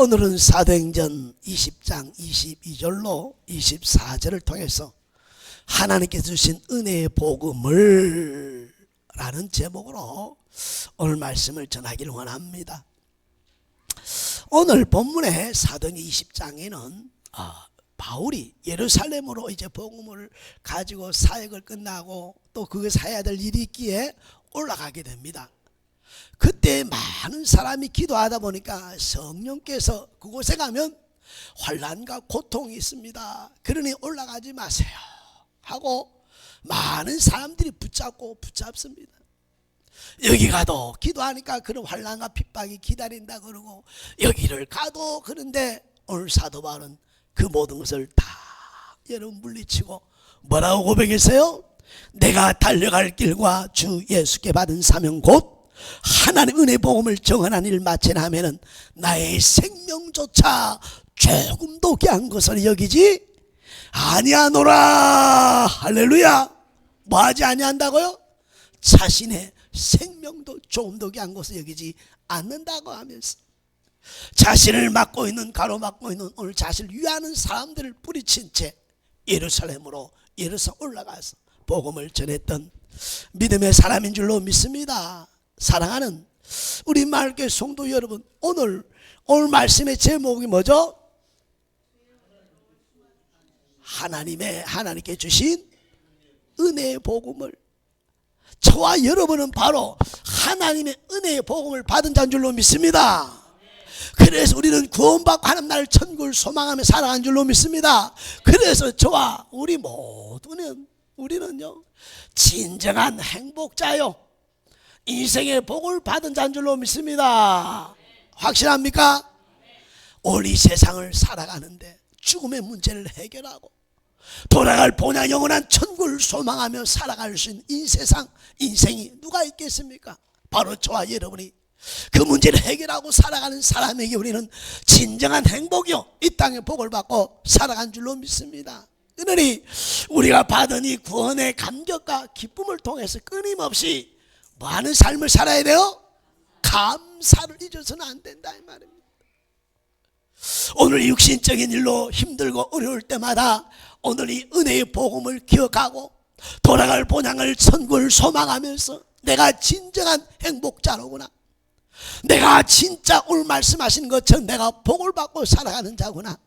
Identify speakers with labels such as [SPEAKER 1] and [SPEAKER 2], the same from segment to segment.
[SPEAKER 1] 오늘은 사도행전 20장 22절로 24절을 통해서 하나님께서 주신 은혜의 복음을 라는 제목으로 오늘 말씀을 전하기를 원합니다. 오늘 본문의 사도행전 20장에는 바울이 예루살렘으로 이제 복음을 가지고 사역을 끝나고 또 그것을 해야 될 일이 있기에 올라가게 됩니다. 그때 많은 사람이 기도하다 보니까 성령께서 그곳에 가면 환난과 고통이 있습니다. 그러니 올라가지 마세요 하고 많은 사람들이 붙잡습니다. 여기 가도 기도하니까 그런 환난과 핍박이 기다린다 그러고 여기를 가도 그런데 오늘 사도 바울은 그 모든 것을 다 여러분 물리치고 뭐라고 고백했어요? 내가 달려갈 길과 주 예수께 받은 사명 곧 하나님 은혜 복음을 정언한 일 마치나 하면은 나의 생명조차 조금도 귀한 것을 여기지 아니하노라. 할렐루야. 뭐하지 아니한다고요? 자신의 생명도 조금도 귀한 것을 여기지 않는다고 하면서 자신을 맡고 있는 가로막고 있는 오늘 자신을 위하는 사람들을 뿌리친 채 예루살렘으로 올라가서 복음을 전했던 믿음의 사람인 줄로 믿습니다. 사랑하는 우리 마을교회 성도 여러분, 오늘 말씀의 제목이 뭐죠? 하나님께 주신 은혜의 복음을. 저와 여러분은 바로 하나님의 은혜의 복음을 받은 자인 줄로 믿습니다. 그래서 우리는 구원받고 하나님 나라의 천국을 소망하며 살아가는 줄로 믿습니다. 그래서 저와 우리 모두는 우리는요 진정한 행복자요 인생의 복을 받은 자인 줄로 믿습니다. 확실합니까? 오늘 이 세상을 살아가는데 죽음의 문제를 해결하고 돌아갈 본향 영원한 천국을 소망하며 살아갈 수 있는 이 세상 인생이 누가 있겠습니까? 바로 저와 여러분이 그 문제를 해결하고 살아가는 사람에게 우리는 진정한 행복이요 이 땅의 복을 받고 살아간 줄로 믿습니다. 그러니 우리가 받은 이 구원의 감격과 기쁨을 통해서 끊임없이 뭐하는 삶을 살아야 돼요? 감사를 잊어서는 안 된다 이 말입니다. 오늘 육신적인 일로 힘들고 어려울 때마다 오늘 이 은혜의 복음을 기억하고 돌아갈 본향을 천국을 소망하면서 내가 진정한 행복자로구나, 내가 진짜 오늘 말씀하신 것처럼 내가 복을 받고 살아가는 자구나,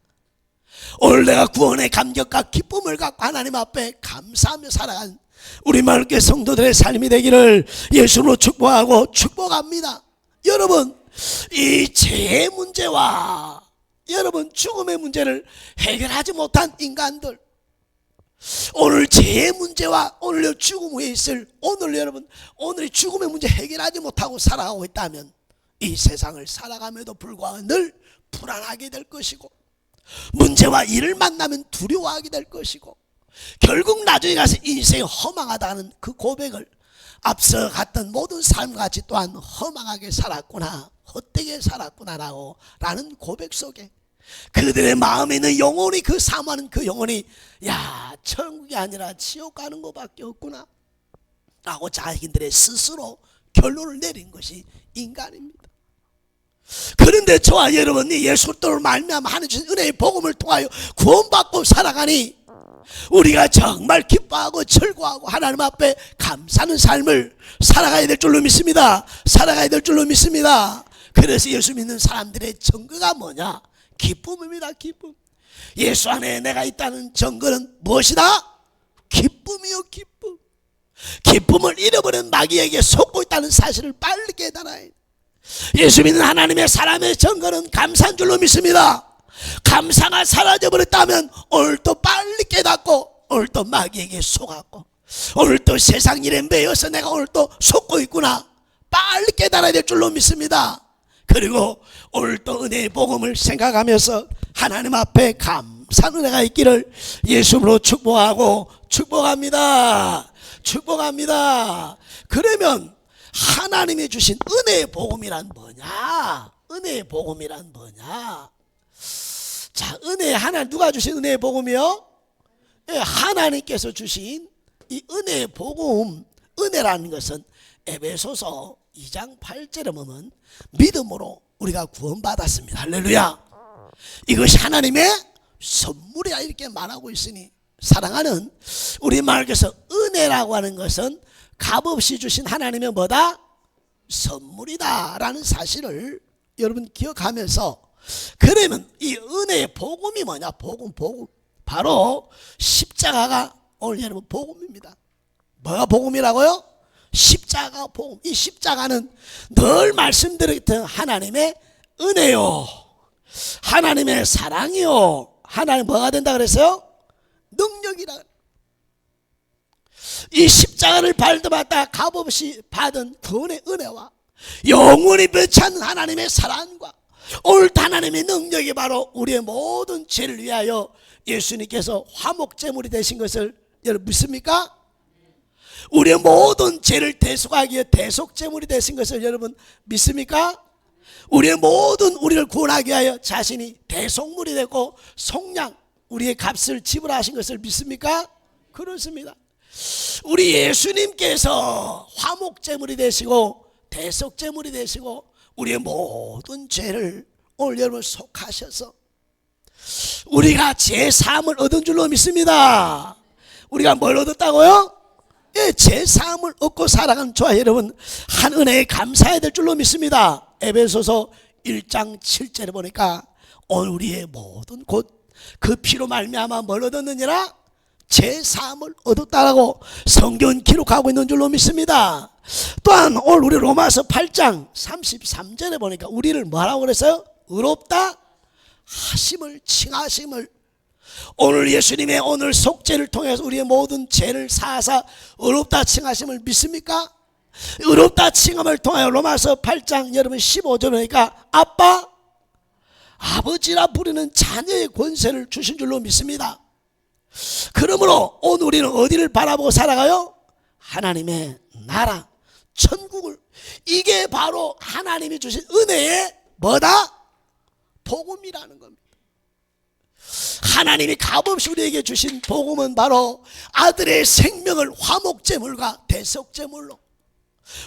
[SPEAKER 1] 오늘 내가 구원의 감격과 기쁨을 갖고 하나님 앞에 감사하며 살아간 우리 마을교회 성도들의 삶이 되기를 예수로 축복하고 축복합니다. 여러분, 이 죄의 문제와 여러분 죽음의 문제를 해결하지 못한 인간들, 오늘 죄의 문제와 오늘 죽음 후에 있을 오늘 여러분 오늘 죽음의 문제 해결하지 못하고 살아가고 있다면 이 세상을 살아감에도 불구하고 늘 불안하게 될 것이고 문제와 일을 만나면 두려워하게 될 것이고 결국 나중에 가서 인생이 허망하다는 그 고백을 앞서 갔던 모든 삶같이 또한 허망하게 살았구나, 헛되게 살았구나라고 라는 고백 속에 그들의 마음에 있는 영혼이 그 사모하는 그 영혼이 야 천국이 아니라 지옥 가는 것밖에 없구나 라고 자신들의 스스로 결론을 내린 것이 인간입니다. 그런데 저와 여러분이 예수 그리스도를 말미암아 하나님 주신 은혜의 복음을 통하여 구원받고 살아가니 우리가 정말 기뻐하고 즐거워하고 하나님 앞에 감사하는 삶을 살아가야 될 줄로 믿습니다. 살아가야 될 줄로 믿습니다. 그래서 예수 믿는 사람들의 증거가 뭐냐? 기쁨입니다. 기쁨. 예수 안에 내가 있다는 증거는 무엇이다? 기쁨이요 기쁨. 기쁨을 잃어버린 마귀에게 속고 있다는 사실을 빨리 깨달아야 돼. 예수 믿는 하나님의 사람의 증거는 감사한 줄로 믿습니다. 감사가 사라져버렸다면 오늘 또 빨리 깨닫고 오늘 또 마귀에게 속았고 오늘 또 세상 일에 매여서 내가 오늘 또 속고 있구나 빨리 깨달아야 될 줄로 믿습니다. 그리고 오늘 또 은혜의 복음을 생각하면서 하나님 앞에 감사한 은혜가 있기를 예수로 축복하고 축복합니다. 축복합니다. 그러면 하나님이 주신 은혜의 복음이란 뭐냐? 은혜의 복음이란 뭐냐? 자, 은혜 하나 누가 주신 은혜의 복음이요? 예, 하나님께서 주신 이 은혜의 복음. 은혜라는 것은 에베소서 2장 8절에 보면 믿음으로 우리가 구원받았습니다. 할렐루야. 이것이 하나님의 선물이야 이렇게 말하고 있으니, 사랑하는 우리 말께서 은혜라고 하는 것은 값없이 주신 하나님의 뭐다? 선물이다 라는 사실을 여러분 기억하면서, 그러면 이 은혜의 복음이 뭐냐? 복음. 바로 십자가가 오늘 여러분 복음입니다. 뭐가 복음이라고요? 십자가 복음. 이 십자가는 늘 말씀드렸던 하나님의 은혜요, 하나님의 사랑이요, 하나님 뭐가 된다 그랬어요? 능력이라. 이 십자가를 받아 값없이 받은 그분의 은혜와 영원히 변치 않는 하나님의 사랑과 오늘 하나님의 능력이 바로 우리의 모든 죄를 위하여 예수님께서 화목제물이 되신 것을 여러분 믿습니까? 우리의 모든 죄를 대속하기 위해 대속제물이 되신 것을 여러분 믿습니까? 우리의 모든 우리를 구원하기 위하여 자신이 대속물이 되고 속량 우리의 값을 지불하신 것을 믿습니까? 그렇습니다. 우리 예수님께서 화목제물이 되시고 대속제물이 되시고 우리의 모든 죄를 오늘 여러분 속하셔서 우리가 죄사함을 얻은 줄로 믿습니다. 우리가 뭘 얻었다고요? 예, 죄사함을 얻고 살아가는 저와 여러분 한 은혜에 감사해야 될 줄로 믿습니다. 에베소서 1장 7절에 보니까 오늘 우리의 모든 곧 그 피로 말미암아 뭘 얻었느니라? 죄사함을 얻었다라고 성경은 기록하고 있는 줄로 믿습니다. 또한 오늘 우리 로마서 8장 33절에 보니까 우리를 뭐라고 그랬어요? 의롭다 하심을, 칭하심을. 오늘 예수님의 오늘 속죄를 통해서 우리의 모든 죄를 사하사 의롭다 칭하심을 믿습니까? 의롭다 칭함을 통하여 로마서 8장 여러분 15절에 보니까 아빠, 아버지라 부르는 자녀의 권세를 주신 줄로 믿습니다. 그러므로 오늘 우리는 어디를 바라보고 살아가요? 하나님의 나라, 천국을. 이게 바로 하나님이 주신 은혜의 뭐다? 복음이라는 겁니다. 하나님이 값없이 우리에게 주신 복음은 바로 아들의 생명을 화목제물과 대속제물로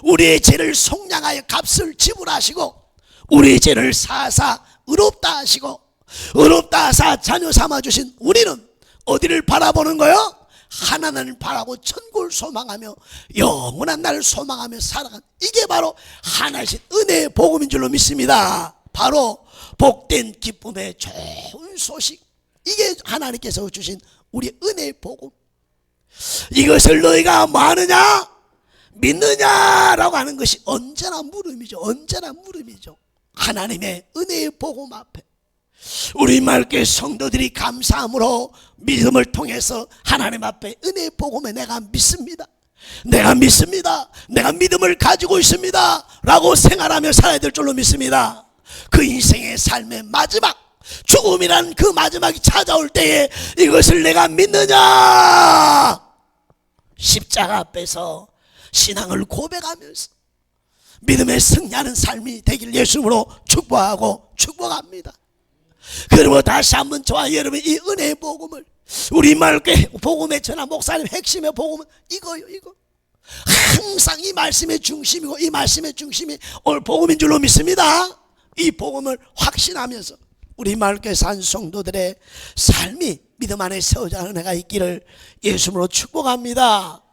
[SPEAKER 1] 우리의 죄를 속량하여 값을 지불하시고 우리의 죄를 사하사 의롭다 하시고 의롭다 하사 자녀 삼아주신 우리는 어디를 바라보는 거요? 하나님을 바라고 천국을 소망하며 영원한 날을 소망하며 살아간, 이게 바로 하나이신 은혜의 복음인 줄로 믿습니다. 바로 복된 기쁨의 좋은 소식, 이게 하나님께서 주신 우리 은혜의 복음. 이것을 너희가 뭐 하느냐? 믿느냐라고 하는 것이 언제나 물음이죠. 언제나 물음이죠. 하나님의 은혜의 복음 앞에 우리 말께 성도들이 감사함으로 믿음을 통해서 하나님 앞에 은혜의 복음에 내가 믿습니다, 내가 믿습니다, 내가 믿음을 가지고 있습니다 라고 생활하며 살아야 될 줄로 믿습니다. 그 인생의 삶의 마지막 죽음이란 그 마지막이 찾아올 때에 이것을 내가 믿느냐, 십자가 앞에서 신앙을 고백하면서 믿음의 승리하는 삶이 되길 예수님으로 축복하고 축복합니다. 그리고 다시 한번 저와 여러분 이 은혜의 복음을, 우리 말께 복음의 전하 목사님 핵심의 복음은 이거요, 이거. 항상 이 말씀의 중심이고 이 말씀의 중심이 오늘 복음인 줄로 믿습니다. 이 복음을 확신하면서 우리 말께 산 성도들의 삶이 믿음 안에 세워져 은혜가 있기를 예수님으로 축복합니다.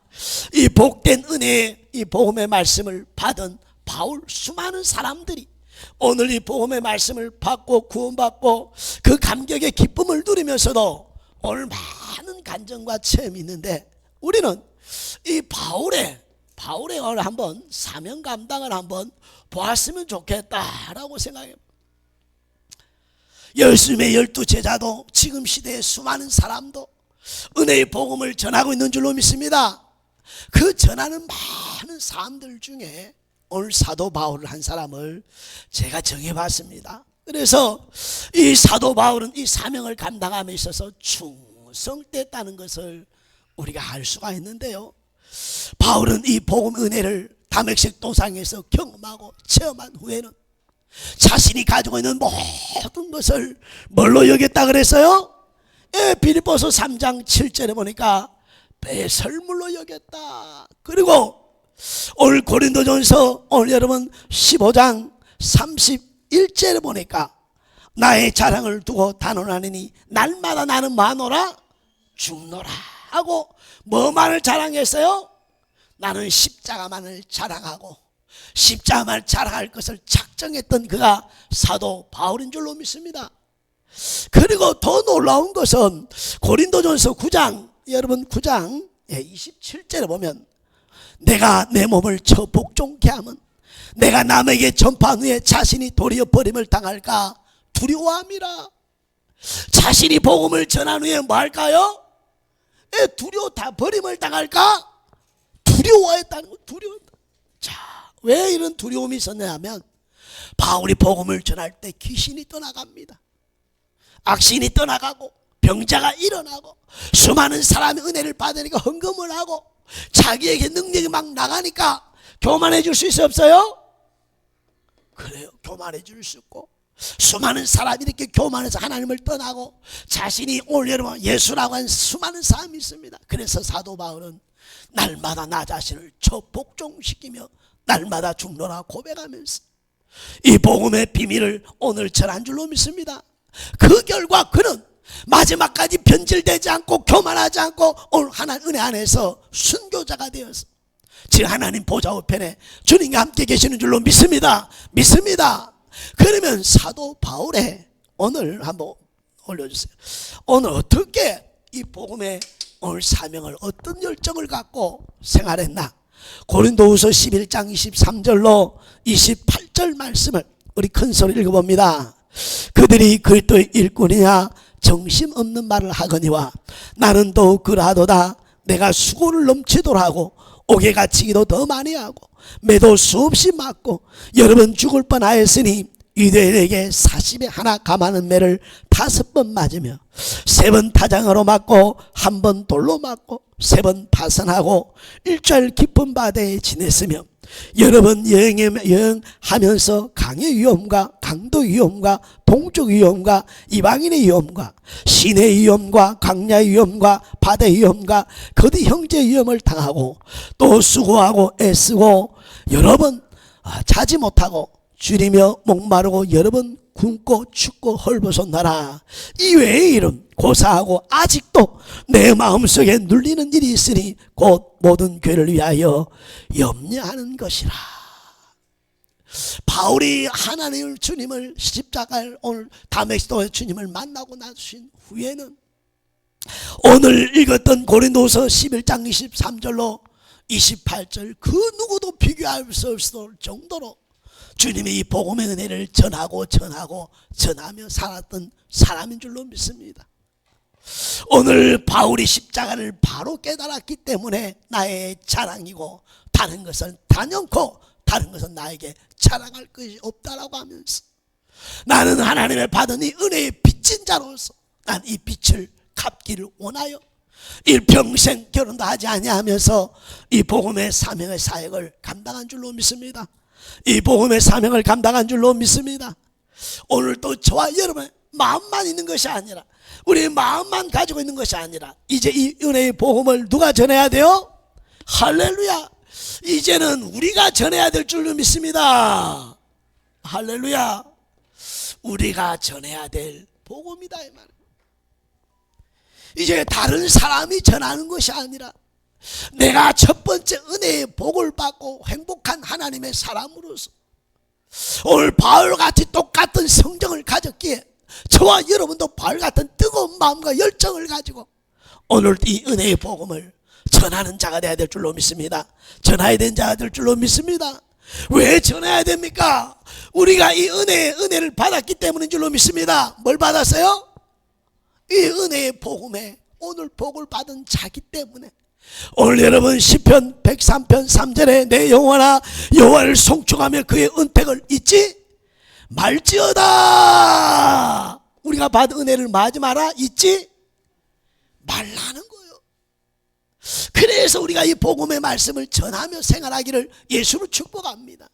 [SPEAKER 1] 이 복된 은혜, 이 복음의 말씀을 받은 바울 수많은 사람들이 오늘 이 복음의 말씀을 받고 구원받고 그 감격의 기쁨을 누리면서도 오늘 많은 간증과 체험이 있는데, 우리는 이 바울의 오늘 한번 사명 감당을 한번 보았으면 좋겠다라고 생각해요. 예수님의 12제자도 지금 시대의 수많은 사람도 은혜의 복음을 전하고 있는 줄로 믿습니다. 그 전하는 많은 사람들 중에 오늘 사도 바울 한 사람을 제가 정해봤습니다. 그래서 이 사도 바울은 이 사명을 감당함에 있어서 충성됐다는 것을 우리가 알 수가 있는데요, 바울은 이 복음 은혜를 다메섹 도상에서 경험하고 체험한 후에는 자신이 가지고 있는 모든 것을 뭘로 여겼다 그랬어요? 예, 빌립보서 3장 7절에 보니까 배설물로 여겼다. 그리고 오늘 고린도전서 오늘 여러분 15장 31절에 보니까 나의 자랑을 두고 단언하느니 날마다 나는 마노라 죽노라 하고 뭐만을 자랑했어요? 나는 십자가만을 자랑하고 십자가만을 자랑할 것을 작정했던 그가 사도 바울인 줄로 믿습니다. 그리고 더 놀라운 것은 고린도전서 9장, 여러분 9장 27절에 보면 내가 내 몸을 저 복종케 하면 내가 남에게 전파한 후에 자신이 도리어 버림을 당할까 두려워함이라. 자신이 복음을 전한 후에 뭐 할까요? 다 버림을 당할까? 두려워했다는 거, 두려웠다. 자, 왜 이런 두려움이 있었냐 하면 바울이 복음을 전할 때 귀신이 떠나갑니다. 악신이 떠나가고 병자가 일어나고 수많은 사람이 은혜를 받으니까 헌금을 하고 자기에게 능력이 막 나가니까 교만해 줄 수 있어요, 없어요? 그래요. 교만해 줄 수 있고 수많은 사람이 이렇게 교만해서 하나님을 떠나고 자신이 오늘 여러분 예수라고 한 수많은 사람이 있습니다. 그래서 사도 바울은 날마다 나 자신을 복종시키며 날마다 죽노라 고백하면서 이 복음의 비밀을 오늘 전한 줄로 믿습니다. 그 결과 그는 마지막까지 변질되지 않고 교만하지 않고 오늘 하나님 은혜 안에서 순교자가 되어서 지금 하나님 보좌 우편에 주님과 함께 계시는 줄로 믿습니다. 그러면 사도 바울의 오늘 한번 올려주세요. 오늘 어떻게 이 복음의 오늘 사명을 어떤 열정을 갖고 생활했나? 고린도후서 11장 23절로 28절 말씀을 우리 큰 소리 읽어봅니다. 그들이 그리스도의 일꾼이냐 정신없는 말을 하거니와 나는 더욱 그러하도다. 내가 수고를 넘치도록 하고 옥에 갇히기도 더 많이 하고 매도 수없이 맞고 여러 번 죽을 뻔하였으니 유대인에게 40에 하나 감하는 매를 5번 맞으며 3번 타장으로 맞고 1번 돌로 맞고 3번 파선하고 1절 깊은 바다에 지냈으며 여러 번 여행하면서 강의 위험과 강도 위험과 동쪽 위험과 이방인의 위험과 시내 위험과 광야의 위험과 바다의 위험과 거듭 형제 위험을 당하고 또 수고하고 애쓰고 여러 번 자지 못하고 줄이며 목마르고 여러 번 굶고 춥고 헐벗었나라. 이외의 일은 고사하고 아직도 내 마음속에 눌리는 일이 있으니 곧 모든 교회를 위하여 염려하는 것이라. 바울이 하나님을 주님을 십자가를 오늘 다메섹도의 주님을 만나고 나신 후에는 오늘 읽었던 고린도서 11장 23절로 28절 그 누구도 비교할 수 없을 정도로 주님의 이 복음의 은혜를 전하며 살았던 사람인 줄로 믿습니다. 오늘 바울이 십자가를 바로 깨달았기 때문에 나의 자랑이고 다른 것은 단연코 다른 것은 나에게 자랑할 것이 없다라고 하면서 나는 하나님의 받은 이 은혜의 빚진 자로서 난 이 빚을 갚기를 원하여 일평생 결혼도 하지 아니하면서 이 복음의 사명의 사역을 감당한 줄로 믿습니다. 이 복음의 사명을 감당한 줄로 믿습니다. 오늘도 저와 여러분의 마음만 있는 것이 아니라 우리의 마음만 가지고 있는 것이 아니라 이제 이 은혜의 복음을 누가 전해야 돼요? 할렐루야. 이제는 우리가 전해야 될 줄로 믿습니다. 할렐루야. 우리가 전해야 될 복음이다 이 말이에요. 이제 다른 사람이 전하는 것이 아니라 내가 첫 번째 은혜의 복을 받고 행복한 하나님의 사람으로서 오늘 바울같이 똑같은 성정을 가졌기에 저와 여러분도 바울같은 뜨거운 마음과 열정을 가지고 오늘 이 은혜의 복음을 전하는 자가 되어야 될 줄로 믿습니다. 전해야 되는 자가 될 줄로 믿습니다. 왜 전해야 됩니까? 우리가 이 은혜를 받았기 때문인 줄로 믿습니다. 뭘 받았어요? 이 은혜의 복음에 오늘 복을 받은 자기 때문에 오늘 여러분 시편 103편 3절에 내 영혼아 여호와를 송축하며 그의 은택을 잊지 말지어다. 우리가 받은 은혜를 마지 마라, 잊지 말라는 거예요. 그래서 우리가 이 복음의 말씀을 전하며 생활하기를 예수로 축복합니다.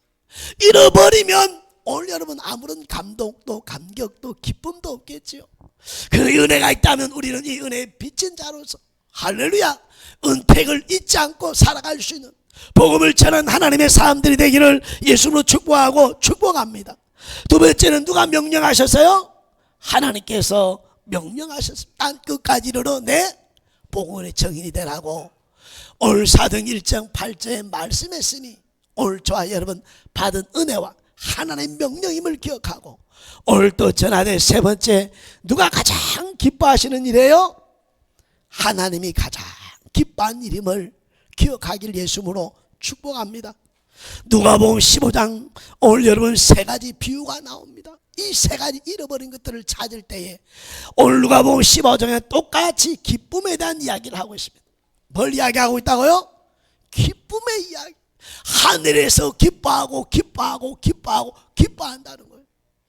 [SPEAKER 1] 잃어버리면 오늘 여러분 아무런 감동도 감격도 기쁨도 없겠지요. 그 은혜가 있다면 우리는 이 은혜의 빚진 자로서 할렐루야 은택을 잊지 않고 살아갈 수 있는 복음을 전한 하나님의 사람들이 되기를 예수로 축복하고 축복합니다. 두 번째는 누가 명령하셨어요? 하나님께서 명령하셨습니다. 땅 끝까지 이르러 내 복음의 증인이 되라고 오늘 사도행 1장 8절에 말씀했으니 오늘 저와 여러분 받은 은혜와 하나님의 명령임을 기억하고 오늘 또 전하되 세 번째, 누가 가장 기뻐하시는 일이에요? 하나님이 가장 기뻐한 일임을 기억하길 예수님으로 축복합니다. 누가복음 15장 오늘 여러분 세 가지 비유가 나옵니다. 이 세 가지 잃어버린 것들을 찾을 때에 오늘 누가복음 15장에 똑같이 기쁨에 대한 이야기를 하고 있습니다. 뭘 이야기하고 있다고요? 기쁨의 이야기. 하늘에서 기뻐하고 기뻐한다는 거예요.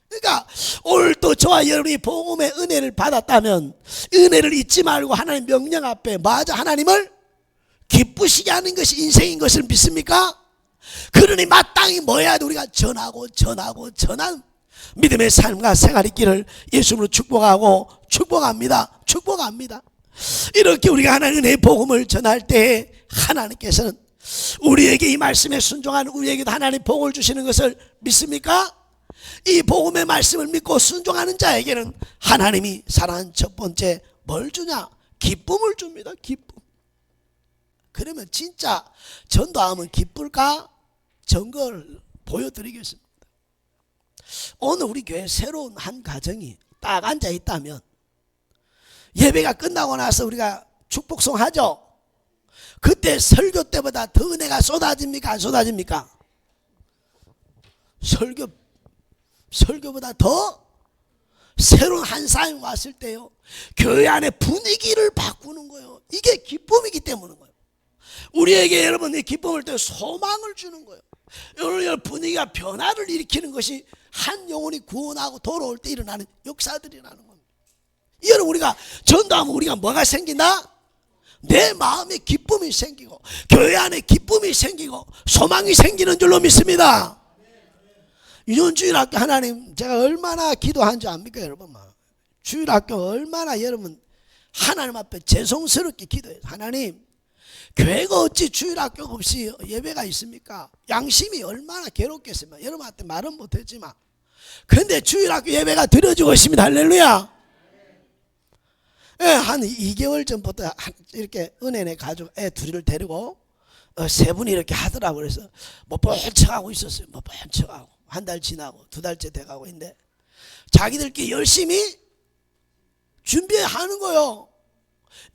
[SPEAKER 1] 그러니까 오늘 또 저와 여러분이 복음의 은혜를 받았다면 은혜를 잊지 말고 하나님 명령 앞에 맞아 하나님을 기쁘시게 하는 것이 인생인 것을 믿습니까? 그러니 마땅히 뭐 해야 돼? 우리가 전하는 믿음의 삶과 생활 있기를 예수님으로 축복합니다. 이렇게 우리가 하나님의 복음을 전할 때 하나님께서는 우리에게 이 말씀에 순종하는 우리에게도 하나님 복을 주시는 것을 믿습니까? 이 복음의 말씀을 믿고 순종하는 자에게는 하나님이 사랑하는 첫 번째 뭘 주냐? 기쁨을 줍니다. 기쁨. 그러면 진짜 전도하면 기쁠까? 증거를 보여드리겠습니다. 오늘 우리 교회 새로운 한 가정이 딱 앉아 있다면 예배가 끝나고 나서 우리가 축복송 하죠. 그때 설교 때보다 더 은혜가 쏟아집니까? 안 쏟아집니까? 설교보다 더 새로운 한 사람이 왔을 때요, 교회 안에 분위기를 바꾸는 거예요. 이게 기쁨이기 때문인 거예요. 우리에게 여러분 이 기쁨을 때 소망을 주는 거예요. 오늘 분위기가 변화를 일으키는 것이 한 영혼이 구원하고 돌아올 때 일어나는 역사들이라는 겁니다. 여러분 우리가 전도하면 우리가 뭐가 생긴다? 내 마음에 기쁨이 생기고 교회 안에 기쁨이 생기고 소망이 생기는 줄로 믿습니다. 이전 주일학교 하나님 제가 얼마나 기도한 줄 압니까 여러분? 주일학교 얼마나 여러분 하나님 앞에 죄송스럽게 기도해요. 하나님 교회가 어찌 주일학교가 없이 예배가 있습니까? 양심이 얼마나 괴롭겠습니까? 여러분한테 말은 못했지만 근데 주일학교 예배가 드려지고 있습니다. 할렐루야. 예, 한 2개월 전부터 이렇게 은혜네 가족 애 둘을 데리고 세 분이 이렇게 하더라고. 그래서 뭐 뻔척하고 있었어요. 뭐 뻔척하고 한 달 지나고 2달째 돼가고 있는데 자기들끼리 열심히 준비하는 거요.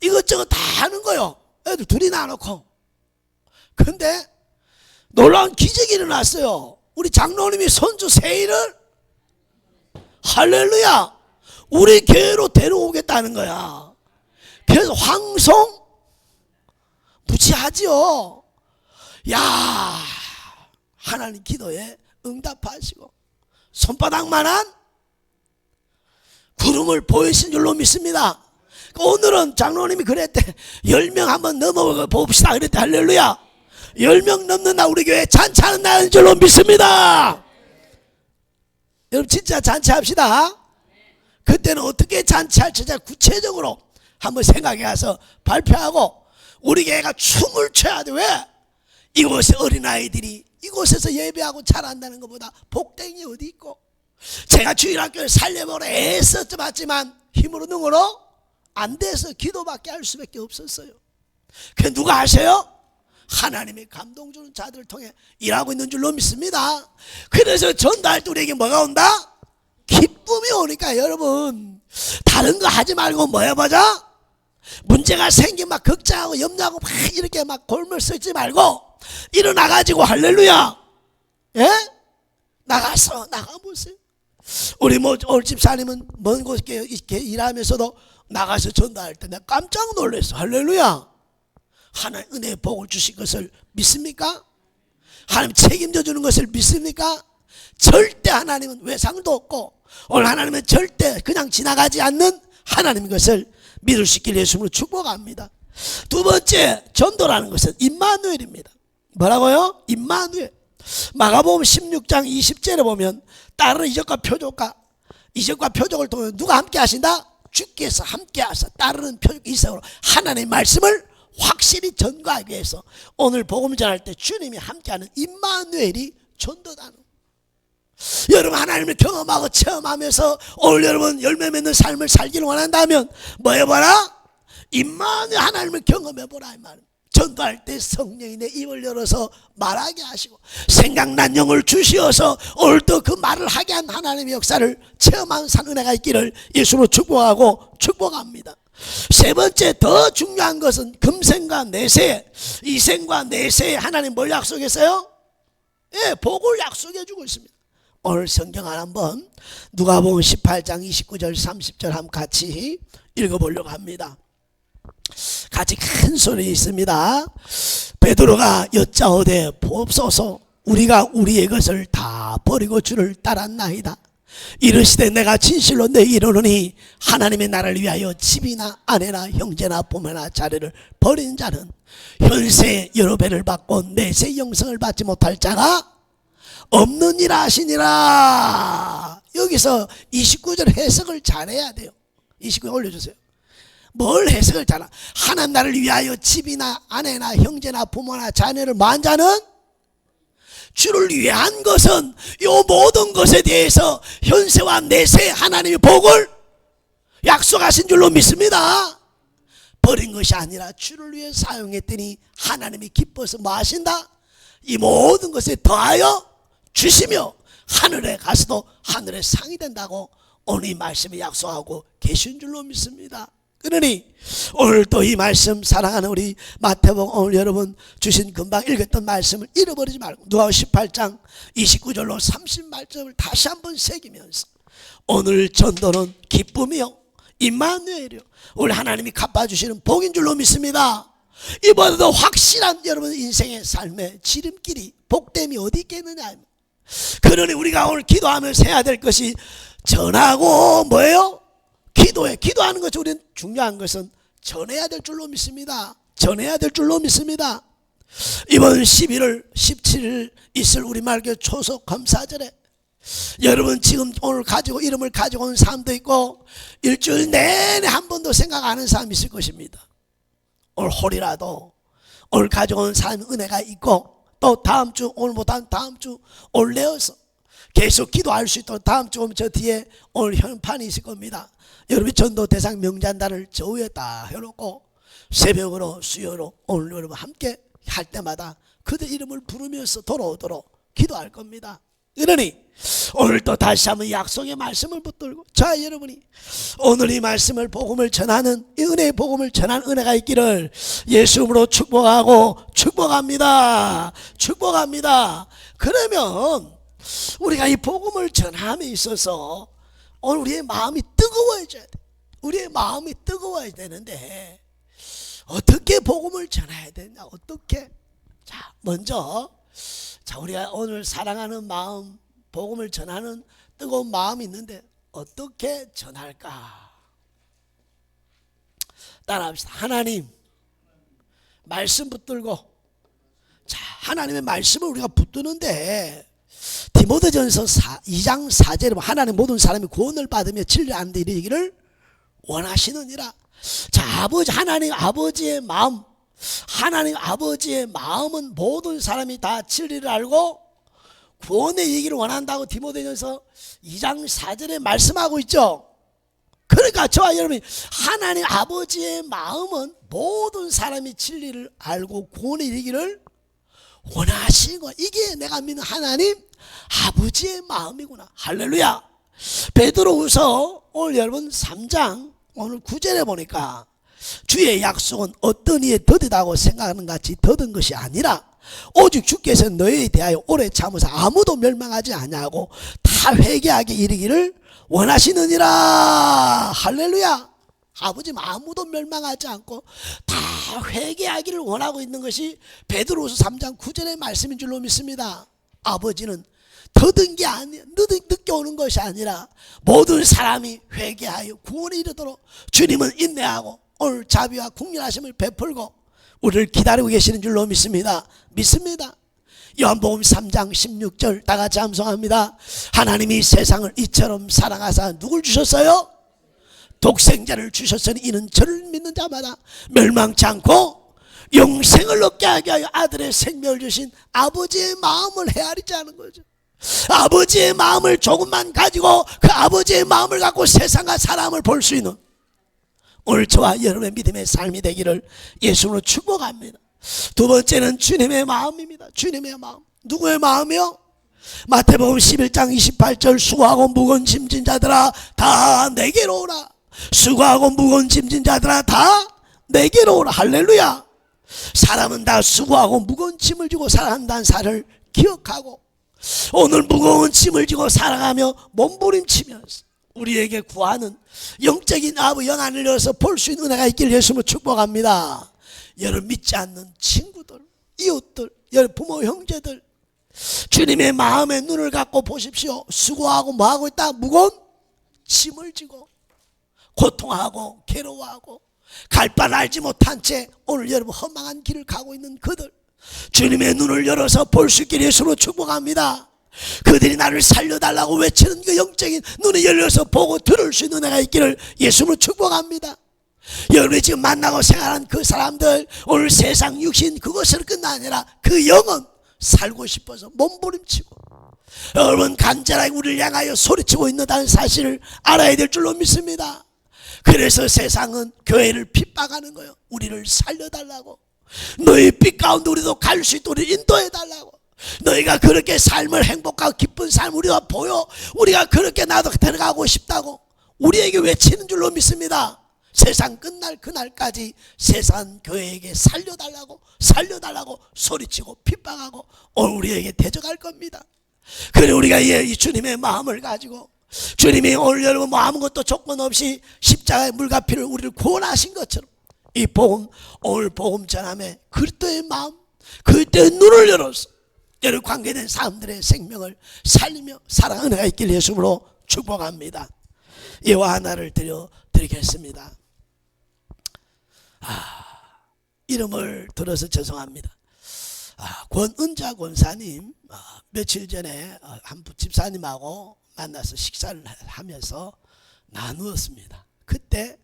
[SPEAKER 1] 이것저것 다 하는 거요. 애들 둘이 나놓고. 근데 놀라운 기적이 일어났어요. 우리 장로님이 손주 세일을 할렐루야 우리 교회로 데려오겠다는 거야. 그래서 황송 무지하지요. 야, 하나님 기도에 응답하시고 손바닥만한 구름을 보이신 줄로 믿습니다. 오늘은 장로님이 그랬대. 10명 한번 넘어 봅시다 그랬대. 할렐루야. 10명 넘는 날 우리 교회 잔치하는 날인 줄로 믿습니다. 여러분 진짜 잔치합시다. 그때는 어떻게 잔치할지 구체적으로 한번 생각해 가서 발표하고 우리 교회가 춤을 춰야 돼. 왜? 이곳에 어린아이들이 이곳에서 예배하고 자란다는 것보다 복된 게 어디 있고, 제가 주일학교를 살려보려 애썼지만 힘으로 능으로 안 돼서 기도밖에 할 수밖에 없었어요. 그 누가 하세요? 하나님의 감동 주는 자들을 통해 일하고 있는 줄로 믿습니다. 그래서 전도할 때 우리에게 뭐가 온다? 기쁨이 오니까 여러분 다른 거 하지 말고 뭐 해보자? 문제가 생기면 막 걱정하고 염려하고 막 이렇게 막 골몰 쓰지 말고 일어나가지고 할렐루야, 예? 나가보세요. 우리 올 집사님은 먼 곳에 이렇게 일하면서도 나가서 전도할 때 내가 깜짝 놀랐어. 할렐루야. 하나님 은혜의 복을 주신 것을 믿습니까? 하나님 책임져 주는 것을 믿습니까? 절대 하나님은 외상도 없고 오늘 하나님은 절대 그냥 지나가지 않는 하나님인 것을 믿을 수 있길 예수님으로 축복합니다. 두 번째, 전도라는 것은 임마누엘입니다. 뭐라고요? 임마누엘. 마가복음 16장 20절에 보면 다른 이적과 표적을 통해 누가 함께 하신다? 주께서 함께 하사 따르는 표적 이상으로 하나님의 말씀을 확실히 전가하기 위해서 오늘 복음 전할 때 주님이 함께하는 임마누엘이 전도다는. 여러분 하나님을 경험하고 체험하면서 오늘 여러분 열매 맺는 삶을 살기를 원한다면 뭐 해봐라? 임마누엘 하나님을 경험해보라 이 말입니다. 전도할 때 성령이 내 입을 열어서 말하게 하시고 생각난 영을 주시어서 오늘도 그 말을 하게 한 하나님의 역사를 체험하는 산 은혜가 있기를 예수로 축복하고 축복합니다. 세 번째 더 중요한 것은 금생과 내세, 이생과 내세에 하나님 뭘 약속했어요? 예, 복을 약속해 주고 있습니다. 오늘 성경 한번 누가복음 18장 29절 30절 한번 같이 읽어보려고 합니다. 같이 큰 소리 있습니다. 베드로가 여짜오되 보옵소서 우리가 우리의 것을 다 버리고 주를 따랐나이다. 이르시되 내가 진실로 내 이르노니 하나님의 나라를 위하여 집이나 아내나 형제나 부모나 자녀를 버린 자는 현세 여러 배를 받고 내세 영생을 받지 못할 자가 없느니라 하시니라. 여기서 29절 해석을 잘해야 돼요. 29절 올려주세요. 뭘 해석을 잘하? 하나님 나라를 위하여 집이나 아내나 형제나 부모나 자녀를 만 자는 주를 위한 것은 이 모든 것에 대해서 현세와 내세 하나님의 복을 약속하신 줄로 믿습니다. 버린 것이 아니라 주를 위해 사용했더니 하나님이 기뻐서 뭐 하신다? 이 모든 것에 더하여 주시며 하늘에 가서도 하늘의 상이 된다고 오늘 이 말씀을 약속하고 계신 줄로 믿습니다. 그러니 오늘 또 이 말씀 사랑하는 우리 마태복음 오늘 여러분 주신 금방 읽었던 말씀을 잃어버리지 말고 누가복음 18장 29절로 30말씀을 다시 한번 새기면서 오늘 전도는 기쁨이요 임마누엘이요 우리 하나님이 갚아주시는 복인 줄로 믿습니다. 이보다도 확실한 여러분 인생의 삶의 지름길이 복됨이 어디 있겠느냐. 그러니 우리가 오늘 기도하면서 해야 될 것이 전하고 뭐예요? 기도하는 것이 우리는 중요한 것은 전해야 될 줄로 믿습니다. 전해야 될 줄로 믿습니다. 이번 11월 17일 있을 우리말교 초속 감사절에 여러분 지금 오늘 가지고 이름을 가지고 온 사람도 있고 일주일 내내 한 번도 생각 안 하는 사람이 있을 것입니다. 오늘 홀이라도 오늘 가지고 온 사람 은혜가 있고 또 다음 주 오늘보다 다음 주 올려서 계속 기도할 수 있도록 다음 주 오면 저 뒤에 오늘 현판이 있을 겁니다. 여러분 전도 대상 명단단을 저 위에 딱 해놓고 새벽으로 수요로 오늘 여러분 함께 할 때마다 그들 이름을 부르면서 돌아오도록 기도할 겁니다. 그러니 오늘 또 다시 한번 약속의 말씀을 붙들고 자 여러분이 오늘 이 말씀을 복음을 전하는 이 은혜의 복음을 전하는 은혜가 있기를 예수 이름으로 축복하고 축복합니다. 축복합니다. 그러면 우리가 이 복음을 전함에 있어서 오늘 우리의 마음이 뜨거워져야 돼. 우리의 마음이 뜨거워야 되는데 어떻게 복음을 전해야 되냐? 어떻게? 자, 먼저 자 우리가 오늘 사랑하는 마음, 복음을 전하는 뜨거운 마음이 있는데 어떻게 전할까? 따라합시다. 하나님 말씀 붙들고 자 하나님의 말씀을 우리가 붙드는데 디모데전서 2장 4절에 하나님 모든 사람이 구원을 받으며 진리 안에 이르기를 원하시느니라. 자 아버지 하나님 아버지의 마음 하나님 아버지의 마음은 모든 사람이 다 진리를 알고 구원에 이르기를 원한다고 디모데전서 2장 4절에 말씀하고 있죠. 그러니까 저와 여러분이 하나님 아버지의 마음은 모든 사람이 진리를 알고 구원에 이르기를 원하시고 이게 내가 믿는 하나님 아버지의 마음이구나. 할렐루야. 베드로후서 오늘 여러분 3장 오늘 9절에 보니까 주의 약속은 어떤 이에 더디다고 생각하는 같이 더딘 것이 아니라 오직 주께서 너희에 대하여 오래 참으사 아무도 멸망하지 아니하고 다 회개하게 이르기를 원하시느니라. 할렐루야. 아버지는 아무도 멸망하지 않고 다 회개하기를 원하고 있는 것이 베드로후서 3장 9절의 말씀인 줄로 믿습니다. 아버지는 더딘 게 아니야. 늦게 오는 것이 아니라 모든 사람이 회개하여 구원에 이르도록 주님은 인내하고 오늘 자비와 국률하심을 베풀고 우리를 기다리고 계시는 줄로 믿습니다. 믿습니다. 요한복음 3장 16절 다 같이 암송합니다. 하나님이 세상을 이처럼 사랑하사 누굴 주셨어요? 독생자를 주셨으니 이는 저를 믿는 자마다 멸망치 않고 영생을 얻게 하게 하여 아들의 생명을 주신 아버지의 마음을 헤아리지 않은 거죠. 아버지의 마음을 조금만 가지고 그 아버지의 마음을 갖고 세상과 사람을 볼 수 있는 오늘 저와 여러분의 믿음의 삶이 되기를 예수로 축복합니다. 두 번째는 주님의 마음입니다. 주님의 마음. 누구의 마음이요? 마태복음 11장 28절 수고하고 무거운 짐진 자들아 다 내게로 오라. 수고하고 무거운 짐진 자들아 다 내게로 오라. 할렐루야. 사람은 다 수고하고 무거운 짐을 지고 살아간다는 사실을 기억하고 오늘 무거운 짐을 지고 살아가며 몸부림치면서 우리에게 구하는 영적인 아부 영안을 열어서 볼 수 있는 은혜가 있기를 예수님으로 축복합니다. 여러분 믿지 않는 친구들, 이웃들, 여러분 부모 형제들 주님의 마음의 눈을 갖고 보십시오. 수고하고 뭐하고 있다? 무거운 짐을 지고 고통하고 괴로워하고 갈 바를 알지 못한 채 오늘 여러분 허망한 길을 가고 있는 그들 주님의 눈을 열어서 볼 수 있기를 예수로 축복합니다. 그들이 나를 살려달라고 외치는 그 영적인 눈이 열려서 보고 들을 수 있는 은혜가 있기를 예수로 축복합니다. 여러분이 지금 만나고 생활한 그 사람들 오늘 세상 육신 그것으로 끝나 아니라 그 영은 살고 싶어서 몸부림치고 여러분 간절하게 우리를 향하여 소리치고 있다는 사실을 알아야 될 줄로 믿습니다. 그래서 세상은 교회를 핍박하는 거예요. 우리를 살려달라고 너희 빛 가운데 우리도 갈 수 있도록 인도해달라고 너희가 그렇게 삶을 행복하고 기쁜 삶 우리가 보여 우리가 그렇게 나도 들어가고 싶다고 우리에게 외치는 줄로 믿습니다. 세상 끝날 그날까지 세상 교회에게 살려달라고 소리치고 핍박하고 오늘 우리에게 대적할 겁니다. 그래 우리가 이 주님의 마음을 가지고 주님이 오늘 여러분 뭐 아무것도 조건 없이 십자가의 물과 피를 우리를 구원하신 것처럼 이 복음 오늘 복음 전함에 그리스도의 마음 그리스도의 눈을 열어서 여러 관계된 사람들의 생명을 살리며 사랑하는 은혜가 있길 예수로 축복합니다. 예와 하나를 드리겠습니다. 이름을 들어서 죄송합니다. 권은자 권사님 며칠 전에 한 집사님하고 만나서 식사를 하면서 나누었습니다. 그때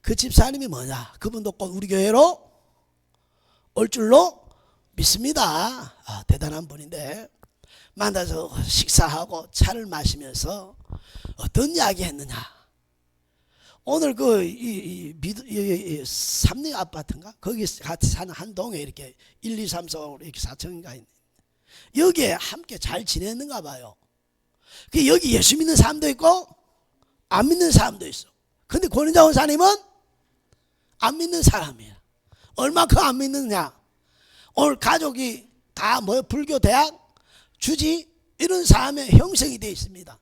[SPEAKER 1] 그 집사님이 뭐냐 그분도 꼭 우리 교회로 올 줄로 믿습니다. 대단한 분인데 만나서 식사하고 차를 마시면서 어떤 이야기 했느냐 오늘 삼리 아파트인가 거기 같이 사는 한 동에 이렇게 1, 2, 3, 4, 5 이렇게 4층인가 있는 여기에 함께 잘 지냈는가 봐요. 여기 예수 믿는 사람도 있고 안 믿는 사람도 있어. 근데 권은자 원사님은 안 믿는 사람이야. 얼마큼 안 믿느냐 오늘 가족이 다 불교 대학 주지 이런 사람의 형성이 되어 있습니다.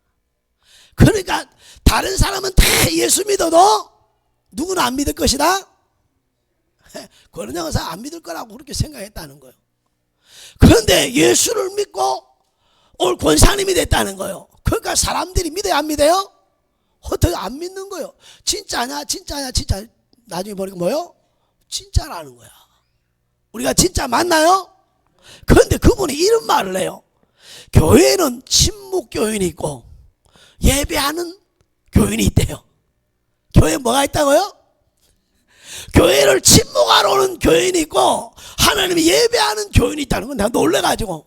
[SPEAKER 1] 그러니까 다른 사람은 다 예수 믿어도 누구는 안 믿을 것이다. 권은자 원사 안 믿을 거라고 그렇게 생각했다는 거예요. 그런데 예수를 믿고 오늘 권사님이 됐다는 거예요. 그러니까 사람들이 믿어요 안 믿어요? 어떻게 안 믿는 거예요. 진짜냐 진짜냐 진짜 나중에 보니까 뭐요? 진짜라는 거야. 우리가 진짜 맞나요? 그런데 그분이 이런 말을 해요. 교회는 침묵 교인이 있고 예배하는 교인이 있대요. 교회에 뭐가 있다고요? 교회를 침묵하러 오는 교인이 있고 하나님이 예배하는 교인이 있다는 건 내가 놀래가지고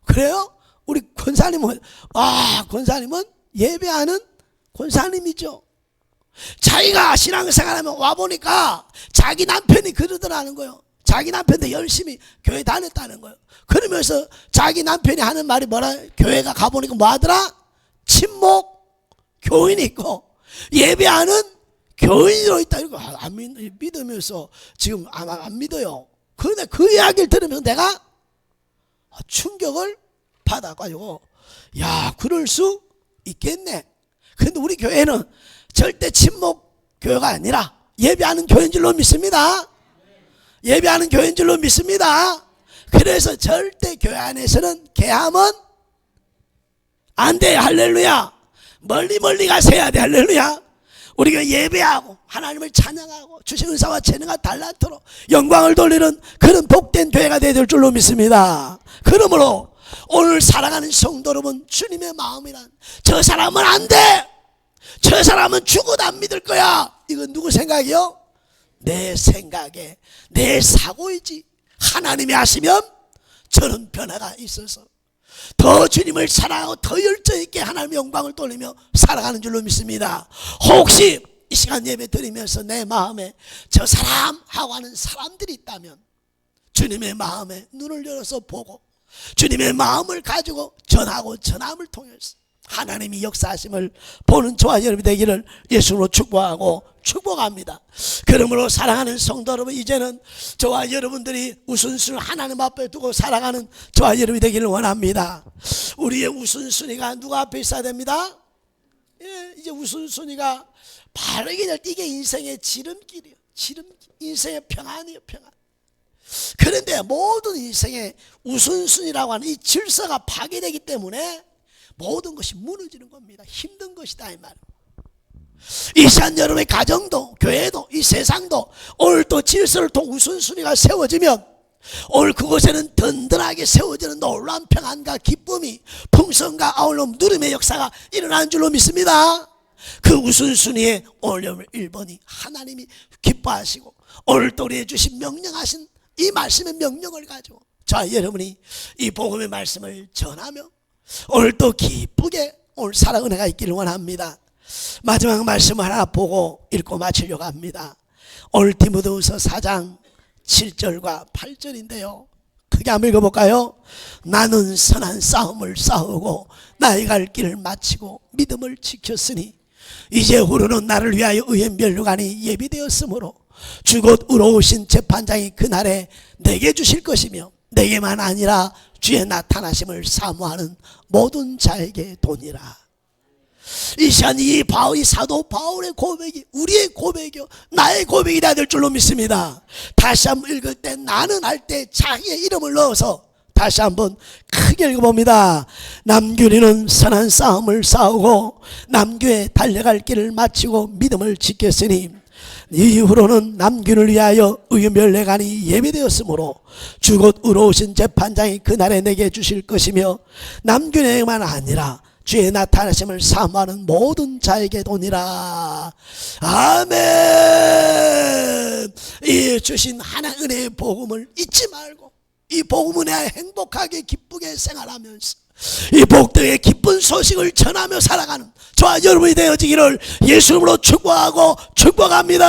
[SPEAKER 1] 그래요? 우리 권사님은 권사님은 예배하는 권사님이죠. 자기가 신앙생활하면 와보니까 자기 남편이 그러더라는 거예요. 자기 남편도 열심히 교회 다녔다는 거예요. 그러면서 자기 남편이 하는 말이 뭐라 교회가 가보니까 뭐 하더라? 침묵 교인이 있고 예배하는 교인으로 있다. 이거 안 믿으면서 지금 안 믿어요. 그런데 그 이야기를 들으면 내가 충격을 받아가지고 야 그럴 수 있겠네. 그런데 우리 교회는 절대 침묵 교회가 아니라 예배하는 교회인 줄로 믿습니다. 예배하는 교회인 줄로 믿습니다. 그래서 절대 교회 안에서는 개함은 안 돼. 할렐루야. 멀리 가서 해야 돼. 할렐루야. 우리가 예배하고 하나님을 찬양하고 주신 은사와 재능과 달란트로 영광을 돌리는 그런 복된 교회가 되어야 될 줄로 믿습니다. 그러므로 오늘 사랑하는 성도 여러분 주님의 마음이란 저 사람은 안 돼. 저 사람은 죽어도 안 믿을 거야. 이건 누구 생각이요? 내 생각에 내 사고이지. 하나님이 하시면 저는 변화가 있어서 더 주님을 사랑하고 더 열정 있게 하나님의 영광을 돌리며 살아가는 줄로 믿습니다. 혹시 이 시간 예배 드리면서 내 마음에 저 사람하고 하는 사람들이 있다면 주님의 마음에 눈을 열어서 보고 주님의 마음을 가지고 전하고 전함을 통해서 하나님이 역사하심을 보는 저와 여러분이 되기를 예수로 축복하고 축복합니다. 그러므로 사랑하는 성도 여러분, 이제는 저와 여러분들이 우선순위를 하나님 앞에 두고 살아가는 저와 여러분이 되기를 원합니다. 우리의 우선순위가 누가 앞에 있어야 됩니다? 이제 우선순위가 바르게 될 때 이게 인생의 지름길이에요. 지름길, 인생의 평안이에요. 평안. 그런데 모든 인생의 우선순위라고 하는 이 질서가 파괴되기 때문에 모든 것이 무너지는 겁니다. 힘든 것이다 이 말입니다. 이 시간 여러분의 가정도 교회도 이 세상도 오늘 또 질서를 통 우선순위가 세워지면 오늘 그곳에는 든든하게 세워지는 놀라운 평안과 기쁨이 풍성과 아울러 누림의 역사가 일어나는 줄로 믿습니다. 그 우선순위에 오늘 여러분 1번이 하나님이 기뻐하시고 오늘 또 우리에게 주신 명령하신 이 말씀의 명령을 가지고 자 여러분이 이 복음의 말씀을 전하며 오늘 또 기쁘게 오늘 살아 은혜가 있기를 원합니다. 마지막 말씀 하나 보고 읽고 마치려고 합니다. 오늘 디모데후서 4장 7절과 8절인데요 크게 한번 읽어볼까요? 나는 선한 싸움을 싸우고 나의 갈 길을 마치고 믿음을 지켰으니 이제 후로는 나를 위하여 의의 면류관이 예비되었으므로 주 곧 의로우신 재판장이 그날에 내게 주실 것이며 내게만 아니라 주의 나타나심을 사모하는 모든 자에게 도니라. 이 시간 이 사도 바울의 고백이 우리의 고백이요 나의 고백이 되어야 될 줄로 믿습니다. 다시 한번 읽을 때 나는 할 때 자기의 이름을 넣어서 다시 한번 크게 읽어봅니다. 남규리는 선한 싸움을 싸우고 남규에 달려갈 길을 마치고 믿음을 지켰으니 이후로는 남균을 위하여 의의 면례관이 예비되었으므로 주 곧 의로우신 재판장이 그날에 내게 주실 것이며 남균에게만 아니라 주의 나타나심을 사모하는 모든 자에게 도니라. 아멘. 이 주신 하나 은혜의 복음을 잊지 말고 이 복음 은혜에 행복하게 기쁘게 생활하면서 이 복되의 기쁜 소식을 전하며 살아가는 저와 여러분이 되어지기를 예수 이름으로 축복하고 축복합니다.